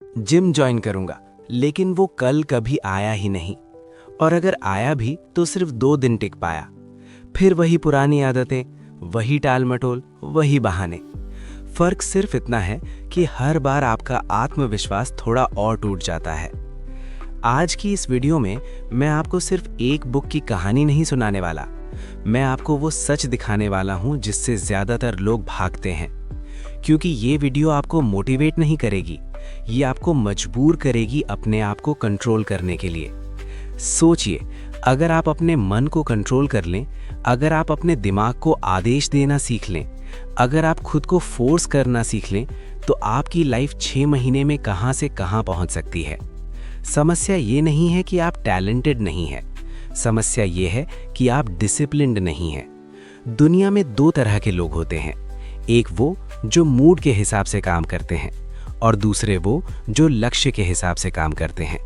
Gym join करूंगा, लेकिन वो कल कभी आया ही नहीं। और अगर आया भी तो सिर्फ 2 दिन टिक पाया। फिर वही पुरानी आदतें, वही टाल मटोल, वही बहाने। फर्क सिर्फ इतना है कि हर बार आपका आत्मविश्वास थोड़ा और टूट जाता है। आज की इस वीडियो में मैं आपको सिर्फ एक बुक की कहानी नहीं सुनाने वाला, मैं आपको वो सच दिखाने वाला हूं जिससे ज्यादातर लोग भागते हैं। क्योंकि ये वीडियो आपको मोटिवेट नहीं करेगी, ये आपको मजबूर करेगी अपने आप को कंट्रोल करने के लिए। सोचिए, अगर आप अपने मन को कंट्रोल कर लें, अगर आप अपने दिमाग को आदेश देना सीख लें, अगर आप खुद को फोर्स करना सीख लें, तो आपकी लाइफ 6 महीने में कहां से कहां पहुंच सकती है। समस्या ये नहीं है कि आप टैलेंटेड नहीं हैं, समस्या ये है कि आप डिसिप्लिन्ड नहीं हैं। दुनिया में 2 तरह के लोग होते हैं, एक वो जो मूड के हिसाब से काम करते हैं और दूसरे वो जो लक्ष्य के हिसाब से काम करते हैं।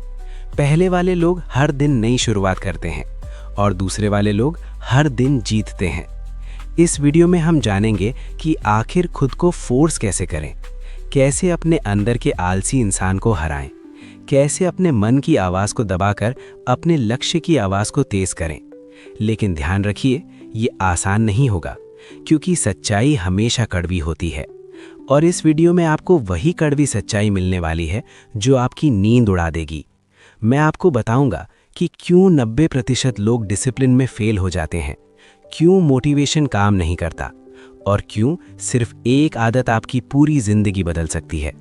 पहले वाले लोग हर दिन नई शुरुआत करते हैं और दूसरे वाले लोग हर दिन जीतते हैं। इस वीडियो में हम जानेंगे कि आखिर खुद को फोर्स कैसे करें, कैसे अपने अंदर के आलसी इंसान को हराएं, कैसे अपने मन की आवाज़ को दबाकर अपने लक्ष्य की आवाज़ को तेज करें। लेकिन ध्यान रखिए, ये आसान नहीं होगा, क्योंकि सच्चाई हमेशा कड़वी होती है। और इस वीडियो में आपको वही कड़वी सच्चाई मिलने वाली है जो आपकी नींद उड़ा देगी। मैं आपको बताऊंगा कि क्यों 90% लोग डिसिप्लिन में फेल हो जाते हैं, क्यों मोटिवेशन काम नहीं करता और क्यों सिर्फ एक आदत आपकी पूरी जिंदगी बदल सकती है।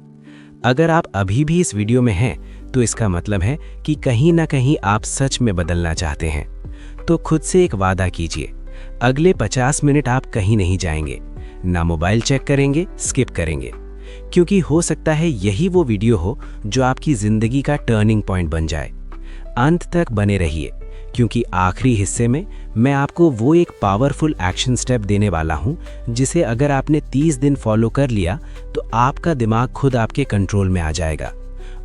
अगर आप अभी भी इस वीडियो में हैं तो इसका मतलब है कि कहीं ना कहीं आप सच में बदलना चाहते हैं। तो खुद से एक वादा कीजिए, अगले 50 मिनट आप कहीं नहीं जाएंगे, ना मोबाइल चेक करेंगे, स्किप करेंगे, क्योंकि हो सकता है यही वो वीडियो हो जो आपकी जिंदगी का टर्निंग पॉइंट बन जाए। अंत तक बने रहिए, क्योंकि आखिरी हिस्से में मैं आपको वो एक पावरफुल एक्शन स्टेप देने वाला हूं जिसे अगर आपने 30 दिन फॉलो कर लिया तो आपका दिमाग खुद आपके कंट्रोल में आ जाएगा।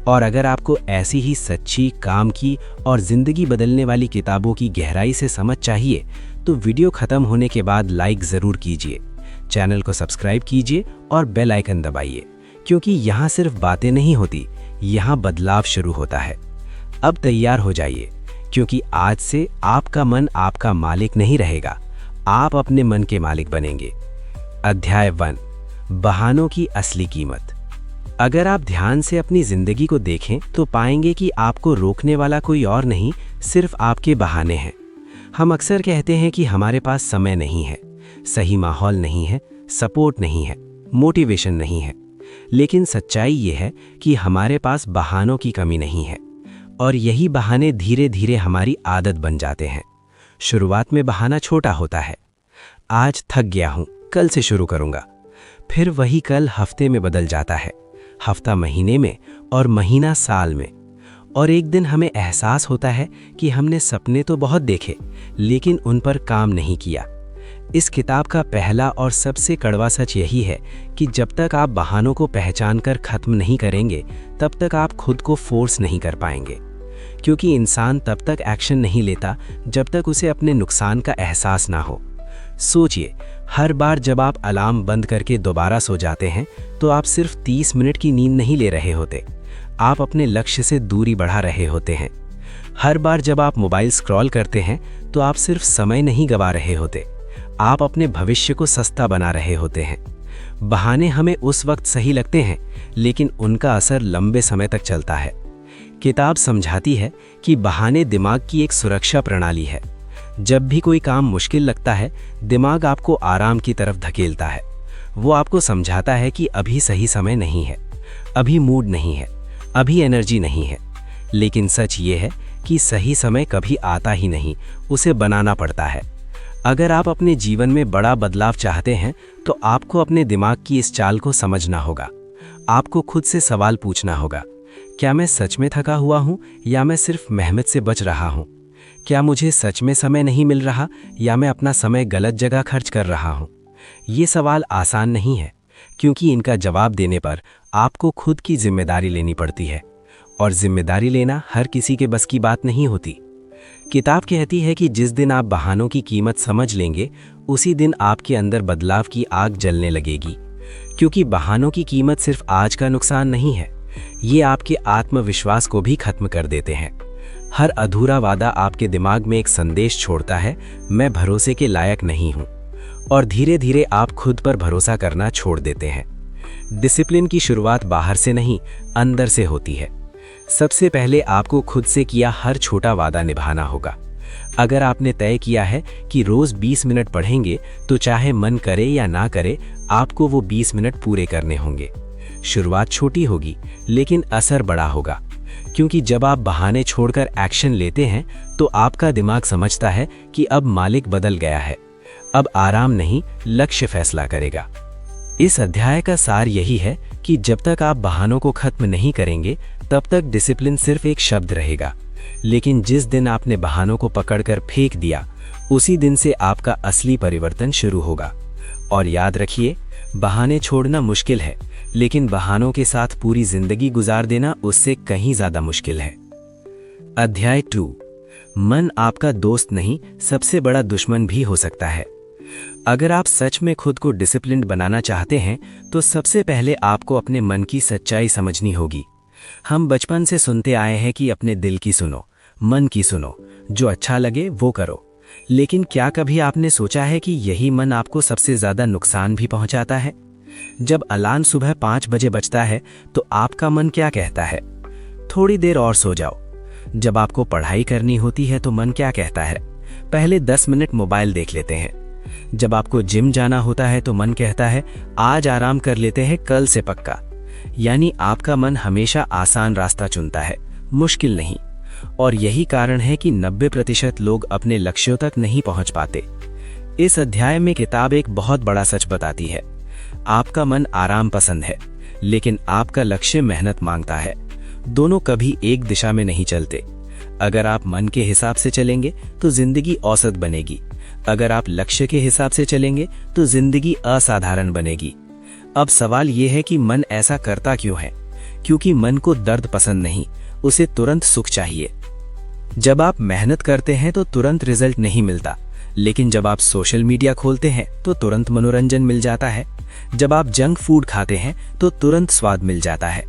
और अगर आपको ऐसी ही सच्ची, काम की और जिंदगी बदलने वाली किताबों की गहराई से समझ चाहिए तो वीडियो खत्म होने के बाद लाइक ज़रूर कीजिए, चैनल को सब्सक्राइब कीजिए और बेल आइकन दबाइए, क्योंकि यहाँ सिर्फ बातें नहीं होती, यहाँ बदलाव शुरू होता है। अब तैयार हो जाइए, क्योंकि आज से आपका मन आपका मालिक नहीं रहेगा, आप अपने मन के मालिक बनेंगे। अध्याय 1, बहानों की असली कीमत। अगर आप ध्यान से अपनी जिंदगी को देखें तो पाएंगे कि आपको रोकने वाला कोई और नहीं, सिर्फ आपके बहाने हैं। हम अक्सर कहते हैं कि हमारे पास समय नहीं है, सही माहौल नहीं है, सपोर्ट नहीं है, मोटिवेशन नहीं है। लेकिन सच्चाई ये है कि हमारे पास बहानों की कमी नहीं है, और यही बहाने धीरे धीरे हमारी आदत बन जाते हैं। शुरुआत में बहाना छोटा होता है, आज थक गया हूं, कल से शुरू करूंगा। फिर वही कल हफ्ते में बदल जाता है, हफ्ता महीने में और महीना साल में। और एक दिन हमें एहसास होता है कि हमने सपने तो बहुत देखे, लेकिन उन पर काम नहीं किया। इस किताब का पहला और सबसे कड़वा सच यही है कि जब तक आप बहानों को पहचान कर खत्म नहीं करेंगे, तब तक आप खुद को फोर्स नहीं कर पाएंगे। क्योंकि इंसान तब तक एक्शन नहीं लेता जब तक उसे अपने नुकसान का एहसास ना हो। सोचिए, हर बार जब आप अलार्म बंद करके दोबारा सो जाते हैं तो आप सिर्फ 30 मिनट की नींद नहीं ले रहे होते, आप अपने लक्ष्य से दूरी बढ़ा रहे होते हैं। हर बार जब आप मोबाइल स्क्रॉल करते हैं तो आप सिर्फ समय नहीं गंवा रहे होते, आप अपने भविष्य को सस्ता बना रहे होते हैं। बहाने हमें उस वक्त सही लगते हैं, लेकिन उनका असर लंबे समय तक चलता है। किताब समझाती है कि बहाने दिमाग की एक सुरक्षा प्रणाली है। जब भी कोई काम मुश्किल लगता है, दिमाग आपको आराम की तरफ धकेलता है। वो आपको समझाता है कि अभी सही समय नहीं है, अभी मूड नहीं है, अभी एनर्जी नहीं है। लेकिन सच ये है कि सही समय कभी आता ही नहीं, उसे बनाना पड़ता है। अगर आप अपने जीवन में बड़ा बदलाव चाहते हैं तो आपको अपने दिमाग की इस चाल को समझना होगा। आपको खुद से सवाल पूछना होगा, क्या मैं सच में थका हुआ हूँ या मैं सिर्फ मेहनत से बच रहा हूँ? क्या मुझे सच में समय नहीं मिल रहा या मैं अपना समय गलत जगह खर्च कर रहा हूँ? ये सवाल आसान नहीं है, क्योंकि इनका जवाब देने पर आपको खुद की जिम्मेदारी लेनी पड़ती है, और जिम्मेदारी लेना हर किसी के बस की बात नहीं होती। किताब कहती है कि जिस दिन आप बहानों की कीमत समझ लेंगे, उसी दिन आपके अंदर बदलाव की आग जलने लगेगी। क्योंकि बहानों की कीमत सिर्फ आज का नुकसान नहीं है, ये आपके आत्मविश्वास को भी खत्म कर देते हैं। हर अधूरा वादा आपके दिमाग में एक संदेश छोड़ता है, मैं भरोसे के लायक नहीं हूं, और धीरे धीरे आप खुद पर भरोसा करना छोड़ देते हैं। डिसिप्लिन की शुरुआत बाहर से नहीं, अंदर से होती है। सबसे पहले आपको खुद से किया हर छोटा वादा निभाना होगा। अगर आपने तय किया है कि रोज 20 मिनट पढ़ेंगे, तो चाहे मन करे या ना करे, आपको वो 20 मिनट पूरे करने होंगे। शुरुआत छोटी होगी, लेकिन असर बड़ा होगा, क्योंकि जब आप बहाने छोड़कर एक्शन लेते हैं तो आपका दिमाग समझता है कि अब मालिक बदल गया है। अब आराम नहीं, लक्ष्य फैसला करेगा। इस अध्याय का सार यही है कि जब तक आप बहानों को खत्म नहीं करेंगे, तब तक डिसिप्लिन सिर्फ एक शब्द रहेगा। लेकिन जिस दिन आपने बहानों को पकड़कर फेंक दिया, उसी दिन से आपका असली परिवर्तन शुरू होगा। और याद रखिए, बहाने छोड़ना मुश्किल है, लेकिन बहानों के साथ पूरी जिंदगी गुजार देना उससे कहीं ज्यादा मुश्किल है। अध्याय 2, मन आपका दोस्त नहीं, सबसे बड़ा दुश्मन भी हो सकता है। अगर आप सच में खुद को डिसिप्लिन्ड बनाना चाहते हैं, तो सबसे पहले आपको अपने मन की सच्चाई समझनी होगी। हम बचपन से सुनते आए हैं कि अपने दिल की सुनो, मन की सुनो, जो अच्छा लगे वो करो। लेकिन क्या कभी आपने सोचा है कि यही मन आपको सबसे ज्यादा नुकसान भी पहुंचाता है? जब अलार्म सुबह 5 बजे बजता है, तो आपका मन क्या कहता है? थोड़ी देर और सो जाओ। जब आपको पढ़ाई करनी होती है, तो मन क्या कहता है? पहले 10 मिनट मोबाइल देख लेते हैं। जब आपको जिम जाना होता है, तो मन कहता है, आज आराम कर लेते हैं, कल से पक्का। यानी आपका मन हमेशा आसान रास्ता चुनता है, मुश्किल नहीं। और यही कारण है कि 90% लोग अपने लक्ष्यों तक नहीं पहुंच पाते। इस अध्याय में किताब एक बहुत बड़ा सच बताती है। आपका मन आराम पसंद है, लेकिन आपका लक्ष्य मेहनत मांगता है। दोनों कभी एक दिशा में नहीं चलते। अगर आप मन के हिसाब से चलेंगे, तो जिंदगी औसत बनेगी। अगर आप लक्ष्य के हिसाब से चलेंगे, तो जिंदगी असाधारण बनेगी। अब सवाल यह है कि मन ऐसा करता क्यों है? क्योंकि मन को दर्द पसंद नहीं, उसे तुरंत सुख चाहिए। जब आप मेहनत करते हैं तो तुरंत रिजल्ट नहीं मिलता, लेकिन जब आप सोशल मीडिया खोलते हैं तो तुरंत मनोरंजन मिल जाता है। जब आप जंक फूड खाते हैं तो तुरंत स्वाद मिल जाता है।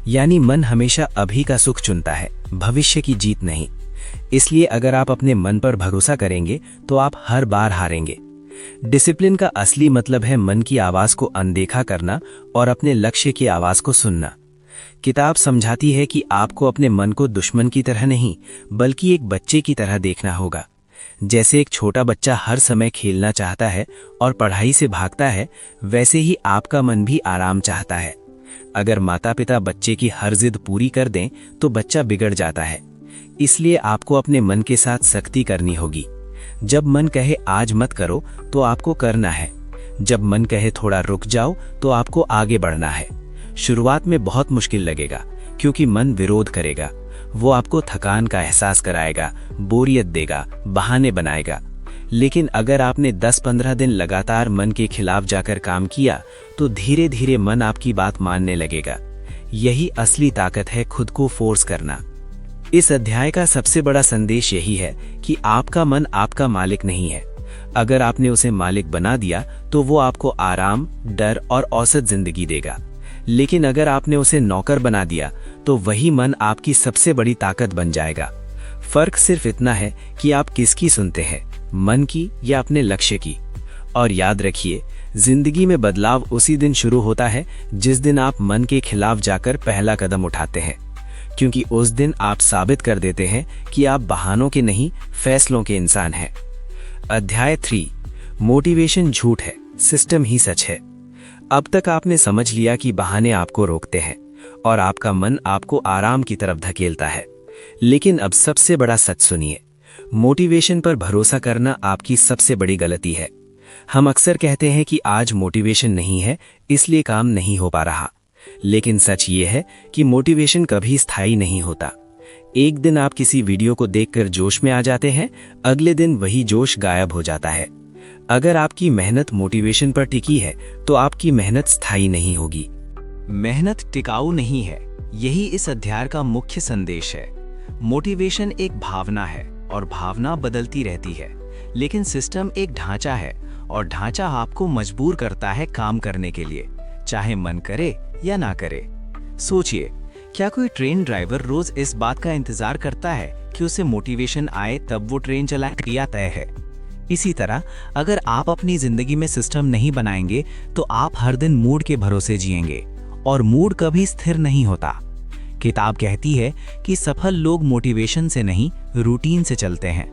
यानी मन हमेशा अभी का सुख चुनता है, भविष्य की जीत नहीं। इसलिए अगर आप अपने मन पर भरोसा करेंगे, तो आप हर बार हारेंगे। डिसिप्लिन का असली मतलब है मन की आवाज को अनदेखा करना और अपने लक्ष्य की आवाज को सुनना। किताब समझाती है कि आपको अपने मन को दुश्मन की तरह नहीं, बल्कि एक बच्चे की तरह देखना होगा। जैसे एक छोटा बच्चा हर समय खेलना चाहता है और पढ़ाई से भागता है, वैसे ही आपका मन भी आराम चाहता है। अगर माता पिता बच्चे की हर जिद पूरी कर दें, तो बच्चा बिगड़ जाता है। इसलिए आपको अपने मन के साथ सख्ती करनी होगी। जब मन कहे आज मत करो, तो आपको करना है। जब मन कहे थोड़ा रुक जाओ, तो आपको आगे बढ़ना है। शुरुआत में बहुत मुश्किल लगेगा, क्योंकि मन विरोध करेगा। वो आपको थकान का एहसास कराएगा, बोरियत देगा, बहाने बनाएगा। लेकिन अगर आपने 10-15 दिन लगातार मन के खिलाफ जाकर काम किया, तो धीरे धीरे मन आपकी बात मानने लगेगा। यही असली ताकत है, खुद को फोर्स करना। इस अध्याय का सबसे बड़ा संदेश यही है कि आपका मन आपका मालिक नहीं है। अगर आपने उसे मालिक बना दिया, तो वो आपको आराम, डर और औसत जिंदगी देगा। लेकिन अगर आपने उसे नौकर बना दिया, तो वही मन आपकी सबसे बड़ी ताकत बन जाएगा। फर्क सिर्फ इतना है कि आप किसकी सुनते हैं, मन की या अपने लक्ष्य की। और याद रखिए, जिंदगी में बदलाव उसी दिन शुरू होता है जिस दिन आप मन के खिलाफ जाकर पहला कदम उठाते हैं, क्योंकि उस दिन आप साबित कर देते हैं कि आप बहानों के नहीं, फैसलों के इंसान हैं। अध्याय 3, मोटिवेशन झूठ है, सिस्टम ही सच है। अब तक आपने समझ लिया कि बहाने आपको रोकते हैं और आपका मन आपको आराम की तरफ धकेलता है। लेकिन अब सबसे बड़ा सच सुनिए, मोटिवेशन पर भरोसा करना आपकी सबसे बड़ी गलती है। हम अक्सर कहते हैं कि आज मोटिवेशन नहीं है, इसलिए काम नहीं हो पा रहा। लेकिन सच ये है कि मोटिवेशन कभी स्थायी नहीं होता। एक दिन आप किसी वीडियो को देखकर जोश में आ जाते हैं, अगले दिन वही जोश गायब हो जाता है। अगर आपकी मेहनत मोटिवेशन पर टिकी है, तो आपकी मेहनत स्थायी नहीं होगी। मेहनत टिकाऊ नहीं है, यही इस अध्याय का मुख्य संदेश है। मोटिवेशन एक भावना है और भावना बदलती रहती है, लेकिन सिस्टम एक ढांचा है और ढांचा आपको मजबूर करता है काम करने के लिए, चाहे मन करे या ना करे। सोचिए, क्या कोई ट्रेन ड्राइवर रोज इस बात का इंतजार करता है कि उसे मोटिवेशन आए तब वो ट्रेन चलाए? क्रिया तय है। इसी तरह अगर आप अपनी जिंदगी में सिस्टम नहीं बनाएंगे तो आप हर दिन मूड के भरोसे जिएंगे, और मूड कभी स्थिर नहीं होता। किताब कहती है कि सफल लोग मोटिवेशन से नहीं, रूटीन से चलते हैं।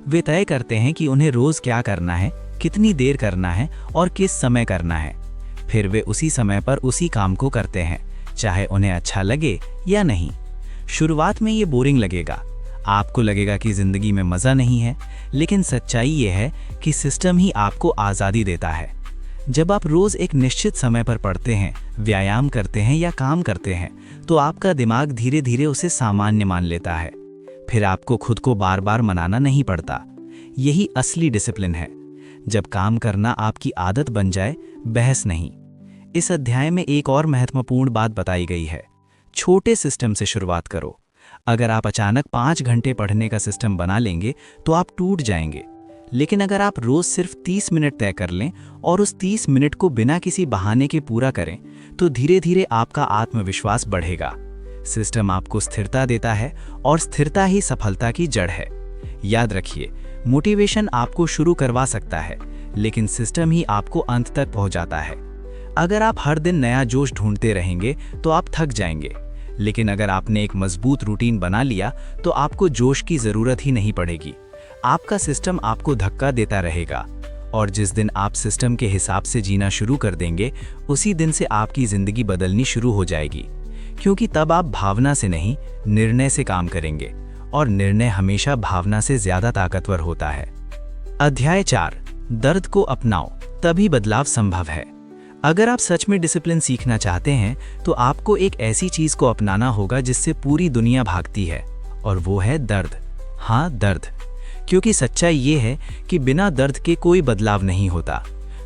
वे तय करते हैं कि उन्हें रोज क्या करना है, कितनी देर करना है और किस समय करना है। फिर वे उसी समय पर उसी काम को करते हैं, चाहे उन्हें अच्छा लगे या नहीं। शुरुआत में ये बोरिंग लगेगा, आपको लगेगा कि जिंदगी में मजा नहीं है, लेकिन सच्चाई ये है कि सिस्टम ही आपको आज़ादी देता है। जब आप रोज एक निश्चित समय पर पढ़ते हैं, व्यायाम करते हैं या काम करते हैं, तो आपका दिमाग धीरे धीरे उसे सामान्य मान लेता है। फिर आपको खुद को बार बार मनाना नहीं पड़ता। यही असली डिसिप्लिन है, जब काम करना आपकी आदत बन जाए, बहस नहीं। इस अध्याय में एक और महत्वपूर्ण बात बताई गई है, छोटे सिस्टम से शुरुआत करो। अगर आप अचानक 5 घंटे पढ़ने का सिस्टम बना लेंगे तो आप टूट जाएंगे, लेकिन अगर आप रोज सिर्फ 30 मिनट तय कर लें और उस 30 मिनट को बिना किसी बहाने के पूरा करें, तो धीरे धीरे आपका आत्मविश्वास बढ़ेगा। सिस्टम आपको स्थिरता देता है और स्थिरता ही सफलता की जड़ है। याद रखिए, मोटिवेशन आपको शुरू करवा सकता है, लेकिन सिस्टम ही आपको अंत तक पहुंचाता है। अगर आप हर दिन नया जोश ढूंढते रहेंगे तो आप थक जाएंगे, लेकिन अगर आपने एक मजबूत रूटीन बना लिया तो आपको जोश की जरूरत ही नहीं पड़ेगी। आपका सिस्टम आपको धक्का देता रहेगा, और जिस दिन आप सिस्टम के हिसाब से जीना शुरू कर देंगे, उसी दिन से आपकी जिंदगी बदलनी शुरू हो जाएगी, क्योंकि तब आप भावना से नहीं, निर्णय से काम करेंगे, और निर्णय हमेशा भावना से ज्यादा ताकतवर होता है। अध्याय 4, दर्द को अपनाओ, तभी बदलाव संभव है। अगर आप सच में डिसिप्लिन सीखना चाहते हैं तो आपको एक ऐसी चीज को अपनाना होगा जिससे पूरी दुनिया भागती है, और वो है दर्द। हाँ, दर्द। क्योंकि सच्चाई ये है कि बिना दर्द के कोई बदलाव नहीं होता।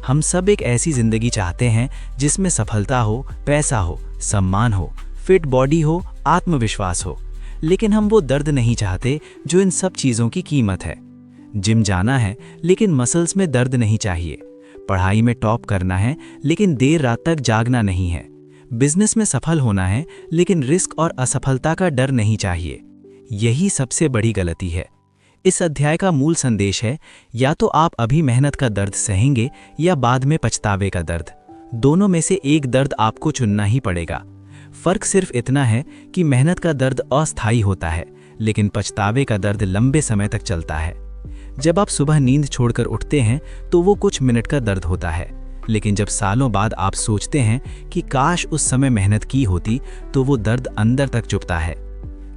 हम सब एक ऐसी जिंदगी चाहते हैं जिसमें सफलता हो, पैसा हो, सम्मान हो, फिट बॉडी हो, आत्मविश्वास हो, लेकिन हम वो दर्द नहीं चाहते जो इन सब चीजों की कीमत है। जिम जाना है लेकिन मसल्स में दर्द नहीं चाहिए। पढ़ाई में टॉप करना है लेकिन देर रात तक जागना नहीं है। बिजनेस में सफल होना है लेकिन रिस्क और असफलता का डर नहीं चाहिए। यही सबसे बड़ी गलती है। इस अध्याय का मूल संदेश है, या तो आप अभी मेहनत का दर्द सहेंगे या बाद में पछतावे का दर्द। दोनों में से एक दर्द आपको चुनना ही पड़ेगा। फर्क सिर्फ इतना है कि मेहनत का दर्द अस्थायी होता है, लेकिन पछतावे का दर्द लंबे समय तक चलता है। जब आप सुबह नींद छोड़कर उठते हैं तो वो कुछ मिनट का दर्द होता है, लेकिन जब सालों बाद आप सोचते हैं कि काश उस समय मेहनत की होती, तो वो दर्द अंदर तक चुभता है।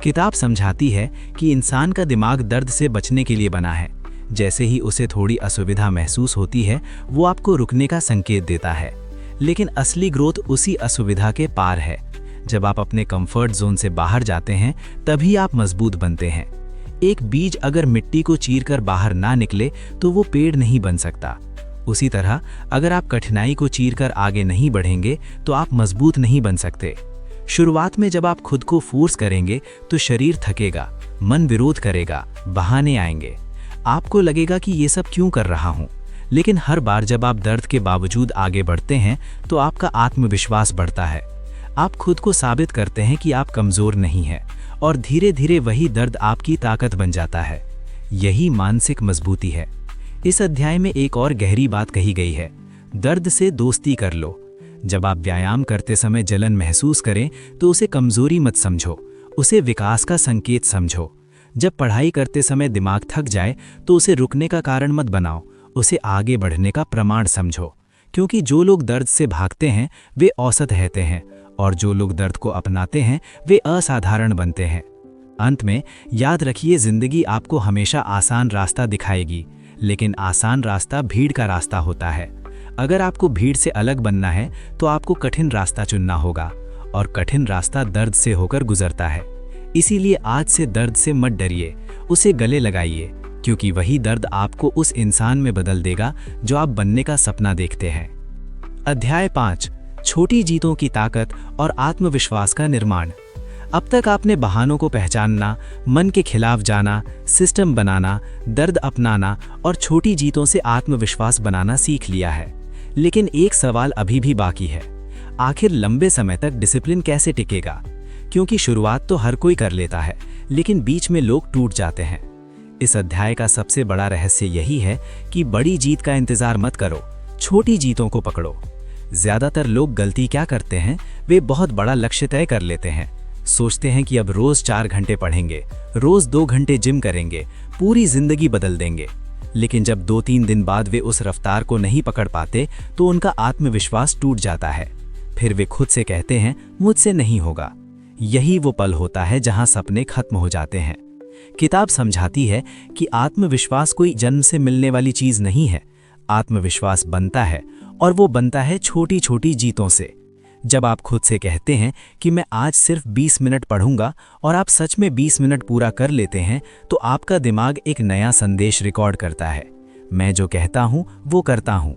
किताब समझाती है कि इंसान का दिमाग दर्द से बचने के लिए बना है। जैसे ही उसे थोड़ी असुविधा महसूस होती है, वो आपको रुकने का संकेत देता है, लेकिन असली ग्रोथ उसी असुविधा के पार है। जब आप अपने कंफर्ट जोन से बाहर जाते हैं, तभी आप मजबूत बनते हैं। एक बीज अगर मिट्टी को चीरकर बाहर ना निकले तो वो पेड़ नहीं बन सकता। उसी तरह अगर आप कठिनाई को चीरकर आगे नहीं बढ़ेंगे तो आप मजबूत नहीं बन सकते। शुरुआत में जब आप खुद को फोर्स करेंगे तो शरीर थकेगा, मन विरोध करेगा, बहाने आएंगे, आपको लगेगा कि ये सब क्यों कर रहा हूँ। लेकिन हर बार जब आप दर्द के बावजूद आगे बढ़ते हैं तो आपका आत्मविश्वास बढ़ता है। आप खुद को साबित करते हैं कि आप कमजोर नहीं हैं, और धीरे धीरे वही दर्द आपकी ताकत बन जाता है। यही मानसिक मजबूती है। इस अध्याय में एक और गहरी बात कही गई है, दर्द से दोस्ती कर लो। जब आप व्यायाम करते समय जलन महसूस करें तो उसे कमजोरी मत समझो, उसे विकास का संकेत समझो। जब पढ़ाई करते समय दिमाग थक जाए तो उसे रुकने का कारण मत बनाओ, उसे आगे बढ़ने का प्रमाण समझो। क्योंकि जो लोग दर्द से भागते हैं वे औसत रहते हैं, और जो लोग दर्द को अपनाते हैं वे असाधारण बनते हैं। अंत में याद रखिए, जिंदगी आपको हमेशा आसान रास्ता दिखाएगी, लेकिन आसान रास्ता भीड़ का रास्ता होता है। अगर आपको भीड़ से अलग बनना है तो आपको कठिन रास्ता चुनना होगा, और कठिन रास्ता दर्द से होकर गुजरता है। इसीलिए आज से दर्द से मत डरिए, उसे गले लगाइए, क्योंकि वही दर्द आपको उस इंसान में बदल देगा जो आप बनने का सपना देखते हैं। अध्याय 5, छोटी जीतों की ताकत और आत्मविश्वास का निर्माण। अब तक आपने बहानों को पहचानना, मन के खिलाफ जाना, सिस्टम बनाना, दर्द अपनाना और छोटी जीतों से आत्मविश्वास बनाना सीख लिया है। लेकिन एक सवाल अभी भी बाकी है, आखिर लंबे समय तक डिसिप्लिन कैसे टिकेगा? क्योंकि शुरुआत तो हर कोई कर लेता है, लेकिन बीच में लोग टूट जाते हैं। इस अध्याय का सबसे बड़ा रहस्य यही है कि बड़ी जीत का इंतजार मत करो, छोटी जीतों को पकड़ो। ज्यादातर लोग गलती क्या करते हैं, वे बहुत बड़ा लक्ष्य तय कर लेते हैं। सोचते हैं कि अब रोज 4 घंटे पढ़ेंगे, रोज 2 घंटे जिम करेंगे, पूरी जिंदगी बदल देंगे। लेकिन जब 2-3 दिन बाद वे उस रफ्तार को नहीं पकड़ पाते तो उनका आत्मविश्वास टूट जाता है। फिर वे खुद से कहते हैं, मुझसे नहीं होगा। यही वो पल होता है जहां सपने खत्म हो जाते हैं। किताब समझाती है कि आत्मविश्वास कोई जन्म से मिलने वाली चीज नहीं है। आत्मविश्वास बनता है, और वो बनता है छोटी छोटी जीतों से। जब आप खुद से कहते हैं कि मैं आज सिर्फ 20 मिनट पढ़ूंगा और आप सच में 20 मिनट पूरा कर लेते हैं, तो आपका दिमाग एक नया संदेश रिकॉर्ड करता है, मैं जो कहता हूं वो करता हूं।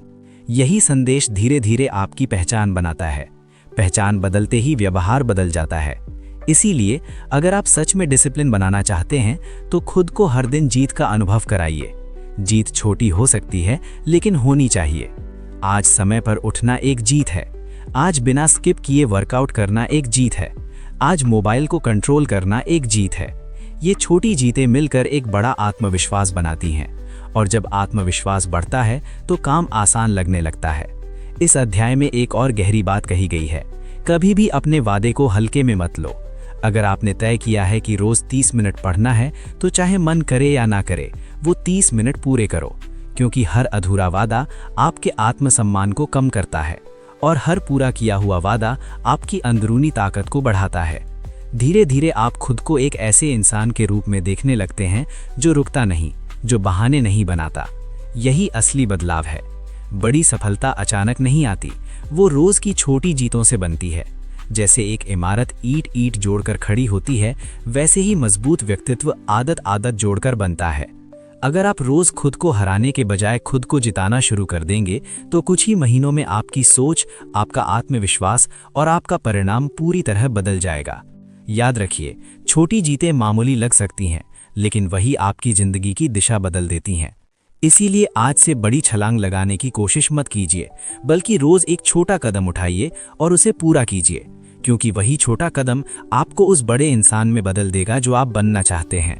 यही संदेश धीरे धीरे आपकी पहचान बनाता है। पहचान बदलते ही व्यवहार बदल जाता है। इसीलिए अगर आप सच में डिसिप्लिन बनाना चाहते हैं तो खुद को हर दिन जीत का अनुभव कराइए। जीत छोटी हो सकती है, लेकिन होनी चाहिए। आज समय पर उठना एक जीत है। आज बिना स्किप किए वर्कआउट करना एक जीत है। आज मोबाइल को कंट्रोल करना एक जीत है। ये छोटी जीतें मिलकर एक बड़ा आत्मविश्वास बनाती हैं, और जब आत्मविश्वास बढ़ता है तो काम आसान लगने लगता है। इस अध्याय में एक और गहरी बात कही गई है, कभी भी अपने वादे को हल्के में मत लो। अगर आपने तय किया है कि रोज 30 मिनट पढ़ना है, तो चाहे मन करे या ना करे, वो 30 मिनट पूरे करो, क्योंकि हर अधूरा वादा आपके आत्मसम्मान को कम करता है, और हर पूरा किया हुआ वादा आपकी अंदरूनी ताकत को बढ़ाता है। धीरे धीरे आप खुद को एक ऐसे इंसान के रूप में देखने लगते हैं जो रुकता नहीं, जो बहाने नहीं बनाता। यही असली बदलाव है। बड़ी सफलता अचानक नहीं आती, वो रोज की छोटी जीतों से बनती है। जैसे एक इमारत ईंट जोड़कर खड़ी होती है, वैसे ही मजबूत व्यक्तित्व आदत जोड़कर बनता है। अगर आप रोज खुद को हराने के बजाय खुद को जिताना शुरू कर देंगे, तो कुछ ही महीनों में आपकी सोच, आपका आत्मविश्वास और आपका परिणाम पूरी तरह बदल जाएगा। याद रखिए, छोटी जीतें मामूली लग सकती हैं, लेकिन वही आपकी जिंदगी की दिशा बदल देती हैं। इसीलिए आज से बड़ी छलांग लगाने की कोशिश मत कीजिए, बल्कि रोज एक छोटा कदम उठाइए और उसे पूरा कीजिए, क्योंकि वही छोटा कदम आपको उस बड़े इंसान में बदल देगा जो आप बनना चाहते हैं।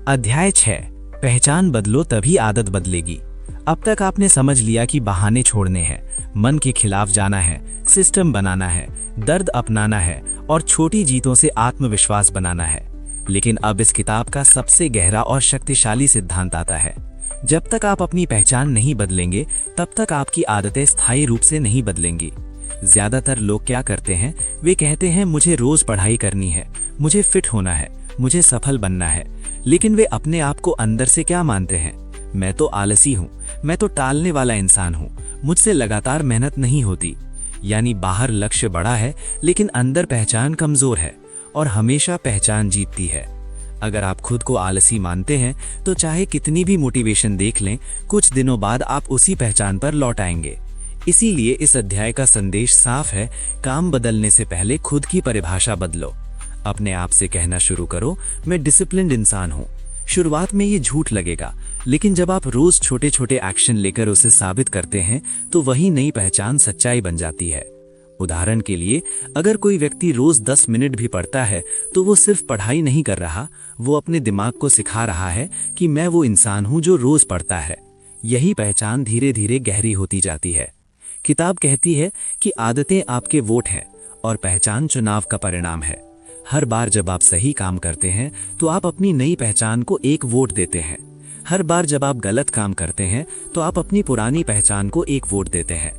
अध्याय 6, पहचान बदलो तभी आदत बदलेगी। अब तक आपने समझ लिया कि बहाने छोड़ने हैं, मन के खिलाफ जाना है, सिस्टम बनाना है, दर्द अपनाना है और छोटी जीतों से आत्मविश्वास बनाना है। लेकिन अब इस किताब का सबसे गहरा और शक्तिशाली सिद्धांत आता है। जब तक आप अपनी पहचान नहीं बदलेंगे, तब तक आपकी आदतें स्थायी रूप से नहीं बदलेंगी। ज्यादातर लोग क्या करते हैं, वे कहते हैं मुझे रोज पढ़ाई करनी है, मुझे फिट होना है, मुझे सफल बनना है। लेकिन वे अपने आप को अंदर से क्या मानते हैं? मैं तो आलसी हूँ, मैं तो टालने वाला इंसान हूँ, मुझसे लगातार मेहनत नहीं होती। यानी बाहर लक्ष्य बड़ा है, लेकिन अंदर पहचान कमजोर है, और हमेशा पहचान जीतती है। अगर आप खुद को आलसी मानते हैं, तो चाहे कितनी भी मोटिवेशन देख लें, कुछ दिनों बाद आप उसी पहचान पर लौट आएंगे। इसीलिए इस अध्याय का संदेश साफ है, काम बदलने से पहले खुद की परिभाषा बदलो। अपने आप से कहना शुरू करो, मैं डिसिप्लिन्ड इंसान हूँ। शुरुआत में ये झूठ लगेगा, लेकिन जब आप रोज छोटे छोटे एक्शन लेकर उसे साबित करते हैं, तो वही नई पहचान सच्चाई बन जाती है। उदाहरण के लिए, अगर कोई व्यक्ति रोज 10 मिनट भी पढ़ता है, तो वो सिर्फ पढ़ाई नहीं कर रहा, वो अपने दिमाग को सिखा रहा है कि मैं वो इंसान हूँ जो रोज पढ़ता है। यही पहचान धीरे धीरे गहरी होती जाती है। किताब कहती है कि आदतें आपके वोट हैं और पहचान चुनाव का परिणाम है। हर बार जब आप सही काम करते हैं, तो आप अपनी नई पहचान को एक वोट देते हैं। हर बार जब आप गलत काम करते हैं, तो आप अपनी पुरानी पहचान को एक वोट देते हैं।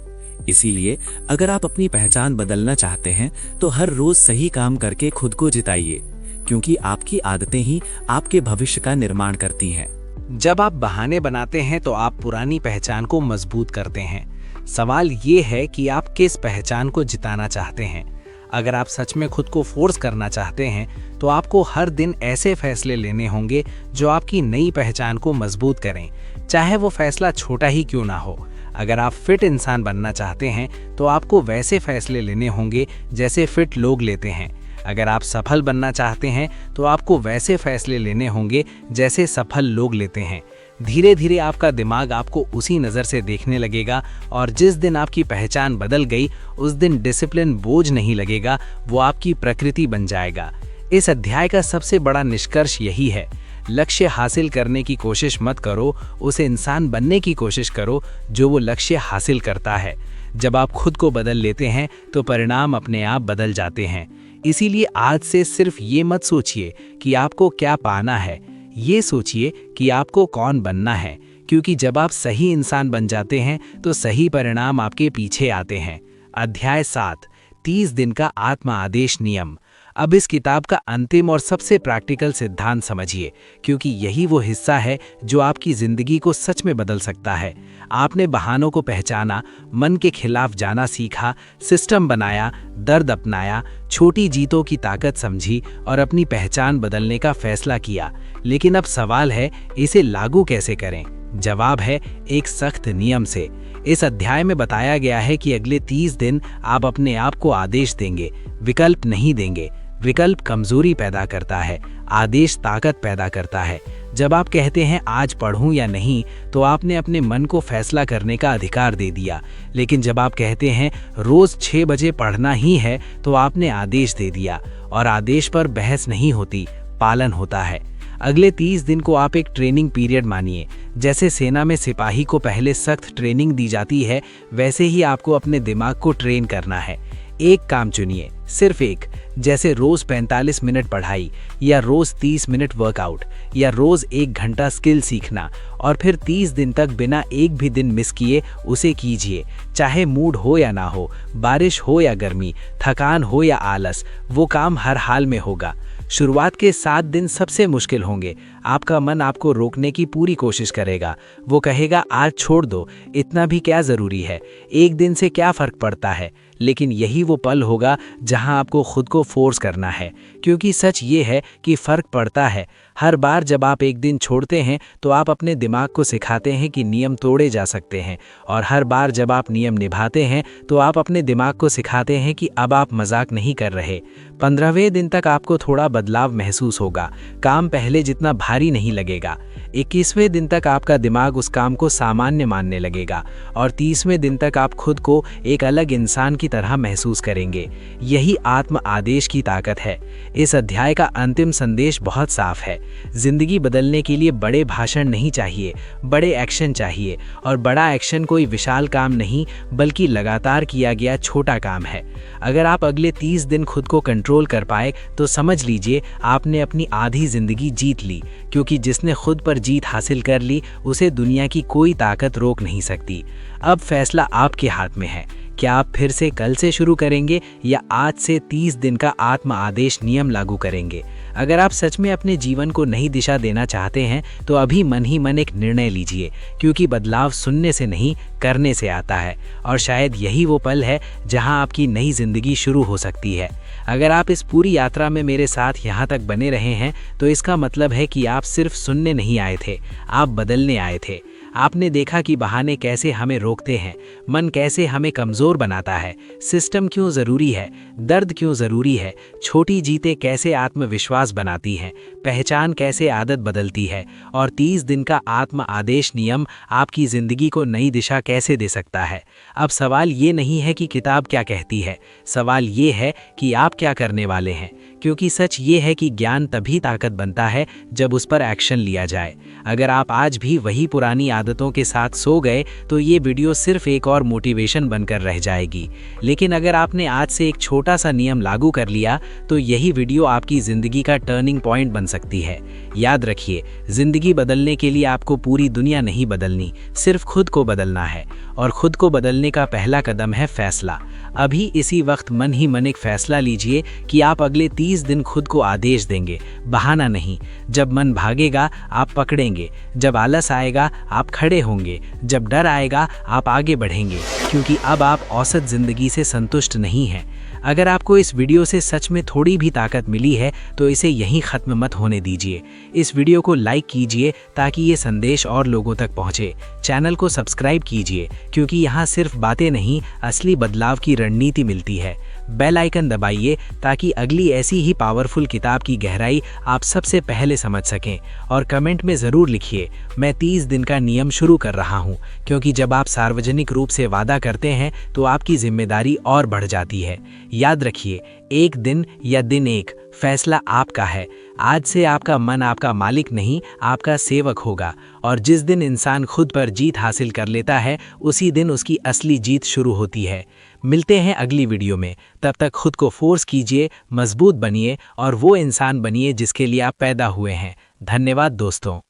इसीलिए अगर आप अपनी पहचान बदलना चाहते हैं, तो हर रोज सही काम करके खुद को जिताइए, क्योंकि आपकी आदतें ही आपके भविष्य का निर्माण करती हैं। जब आप बहाने बनाते हैं, तो आप पुरानी पहचान को मजबूत करते हैं। सवाल ये है कि आप किस पहचान को जिताना चाहते हैं। अगर आप सच में खुद को फोर्स करना चाहते हैं, तो आपको हर दिन ऐसे फैसले लेने होंगे जो आपकी नई पहचान को मजबूत करें, चाहे वो फैसला छोटा ही क्यों ना हो। अगर आप फिट इंसान बनना चाहते हैं, तो आपको वैसे फैसले लेने होंगे जैसे फिट लोग लेते हैं। अगर आप सफल बनना चाहते हैं, तो आपको वैसे फैसले लेने होंगे जैसे सफल लोग लेते हैं। धीरे धीरे आपका दिमाग आपको उसी नज़र से देखने लगेगा और जिस दिन आपकी पहचान बदल गई उस दिन डिसिप्लिन बोझ नहीं लगेगा, वो आपकी प्रकृति बन जाएगा। इस अध्याय का सबसे बड़ा निष्कर्ष यही है, लक्ष्य हासिल करने की कोशिश मत करो, उसे इंसान बनने की कोशिश करो जो वो लक्ष्य हासिल करता है। जब आप खुद को बदल लेते हैं तो परिणाम अपने आप बदल जाते हैं। इसीलिए आज से सिर्फ ये मत सोचिए कि आपको क्या पाना है, ये सोचिए कि आपको कौन बनना है, क्योंकि जब आप सही इंसान बन जाते हैं तो सही परिणाम आपके पीछे आते हैं। अध्याय 7, 30 दिन का आत्म आदेश नियम। अब इस किताब का अंतिम और सबसे प्रैक्टिकल सिद्धांत समझिए, क्योंकि यही वो हिस्सा है जो आपकी जिंदगी को सच में बदल सकता है। आपने बहानों को पहचाना, मन के खिलाफ जाना सीखा, सिस्टम बनाया, दर्द अपनाया, छोटी जीतों की ताकत समझी और अपनी पहचान बदलने का फैसला किया। लेकिन अब सवाल है, इसे लागू कैसे करें? जवाब है, एक सख्त नियम से। इस अध्याय में बताया गया है कि अगले 30 दिन आप अपने आप को आदेश देंगे, विकल्प नहीं देंगे। विकल्प कमजोरी पैदा करता है, आदेश ताकत पैदा करता है। जब आप कहते हैं आज पढ़ूं या नहीं, तो आपने अपने मन को फैसला करने का अधिकार दे दिया। लेकिन जब आप कहते हैं रोज 6 बजे पढ़ना ही है, तो आपने आदेश दे दिया, और आदेश पर बहस नहीं होती, पालन होता है। अगले 30 दिन को आप एक ट्रेनिंग पीरियड मानिए। जैसे सेना में सिपाही को पहले सख्त ट्रेनिंग दी जाती है, वैसे ही आपको अपने दिमाग को ट्रेन करना है। एक काम चुनिए, सिर्फ एक, जैसे रोज 45 मिनट पढ़ाई, या रोज 30 मिनट वर्कआउट, या रोज 1 घंटा स्किल सीखना, और फिर 30 दिन तक बिना एक भी दिन मिस किए उसे कीजिए। चाहे मूड हो या ना हो, बारिश हो या गर्मी, थकान हो या आलस, वो काम हर हाल में होगा। शुरुआत के 7 दिन सबसे मुश्किल होंगे। आपका मन आपको रोकने की पूरी कोशिश करेगा। वो कहेगा आज छोड़ दो, इतना भी क्या ज़रूरी है, एक दिन से क्या फ़र्क पड़ता है। लेकिन यही वो पल होगा जहां आपको खुद को फोर्स करना है, क्योंकि सच ये है कि फ़र्क पड़ता है। हर बार जब आप एक दिन छोड़ते हैं तो आप अपने दिमाग को सिखाते हैं कि नियम तोड़े जा सकते हैं, और हर बार जब आप नियम निभाते हैं तो आप अपने दिमाग को सिखाते हैं कि अब आप मजाक नहीं कर रहे। 15वें दिन तक आपको थोड़ा बदलाव महसूस होगा, काम पहले जितना भारी नहीं लगेगा। 21वें दिन तक आपका दिमाग उस काम को सामान्य मानने लगेगा, और 30वें दिन तक आप खुद को एक अलग इंसान की तरह महसूस करेंगे। यही आत्म आदेश की ताकत है। इस अध्याय का अंतिम संदेश बहुत साफ है, जिंदगी बदलने के लिए बड़े भाषण नहीं चाहिए, बड़े एक्शन चाहिए। और बड़ा एक्शन कोई विशाल काम नहीं, बल्कि लगातार किया गया छोटा काम है। अगर आप अगले 30 दिन खुद को कंट्रोल कर पाए तो समझ लीजिए आपने अपनी आधी जिंदगी जीत ली, क्योंकि जिसने खुद पर जीत हासिल कर ली उसे दुनिया की कोई ताकत रोक नहीं सकती। अब फैसला आपके हाथ में है, क्या आप फिर से कल से शुरू करेंगे या आज से 30 दिन का आत्म आदेश नियम लागू करेंगे? अगर आप सच में अपने जीवन को नई दिशा देना चाहते हैं तो अभी मन ही मन एक निर्णय लीजिए, क्योंकि बदलाव सुनने से नहीं करने से आता है, और शायद यही वो पल है जहां आपकी नई जिंदगी शुरू हो सकती है। अगर आप इस पूरी यात्रा में मेरे साथ यहाँ तक बने रहे हैं तो इसका मतलब है कि आप सिर्फ सुनने नहीं आए थे, आप बदलने आए थे। आपने देखा कि बहाने कैसे हमें रोकते हैं, मन कैसे हमें कमज़ोर बनाता है, सिस्टम क्यों ज़रूरी है, दर्द क्यों ज़रूरी है, छोटी जीतें कैसे आत्मविश्वास बनाती हैं, पहचान कैसे आदत बदलती है, और 30 दिन का आत्म आदेश नियम आपकी ज़िंदगी को नई दिशा कैसे दे सकता है। अब सवाल ये नहीं है कि किताब क्या कहती है, सवाल ये है कि आप क्या करने वाले हैं, क्योंकि सच ये है कि ज्ञान तभी ताकत बनता है जब उस पर एक्शन लिया जाए। अगर आप आज भी वही पुरानी आदतों के साथ सो गए तो ये वीडियो सिर्फ एक और मोटिवेशन बनकर रह जाएगी। लेकिन अगर आपने आज से एक छोटा सा नियम लागू कर लिया तो यही वीडियो आपकी ज़िंदगी का टर्निंग पॉइंट बन सकती है। याद रखिए, ज़िंदगी बदलने के लिए आपको पूरी दुनिया नहीं बदलनी, सिर्फ खुद को बदलना है, और खुद को बदलने का पहला कदम है फैसला। अभी इसी वक्त मन ही मन एक फैसला लीजिए कि आप अगले 30 दिन खुद को आदेश देंगे, बहाना नहीं। जब मन भागेगा आप पकड़ेंगे, जब आलस आएगा आप खड़े होंगे, जब डर आएगा आप आगे बढ़ेंगे, क्योंकि अब आप औसत जिंदगी से संतुष्ट नहीं हैं। अगर आपको इस वीडियो से सच में थोड़ी भी ताकत मिली है तो इसे यहीं ख़त्म मत होने दीजिए। इस वीडियो को लाइक कीजिए ताकि ये संदेश और लोगों तक पहुंचे। चैनल को सब्सक्राइब कीजिए, क्योंकि यहाँ सिर्फ बातें नहीं, असली बदलाव की रणनीति मिलती है। बेल आइकन दबाइए ताकि अगली ऐसी ही पावरफुल किताब की गहराई आप सबसे पहले समझ सकें। और कमेंट में ज़रूर लिखिए, मैं 30 दिन का नियम शुरू कर रहा हूँ, क्योंकि जब आप सार्वजनिक रूप से वादा करते हैं तो आपकी जिम्मेदारी और बढ़ जाती है। याद रखिए, एक दिन या दिन एक, फैसला आपका है। आज से आपका मन आपका मालिक नहीं, आपका सेवक होगा। और जिस दिन इंसान खुद पर जीत हासिल कर लेता है, उसी दिन उसकी असली जीत शुरू होती है। मिलते हैं अगली वीडियो में। तब तक खुद को फोर्स कीजिए, मजबूत बनिए और वो इंसान बनिए जिसके लिए आप पैदा हुए हैं। धन्यवाद दोस्तों।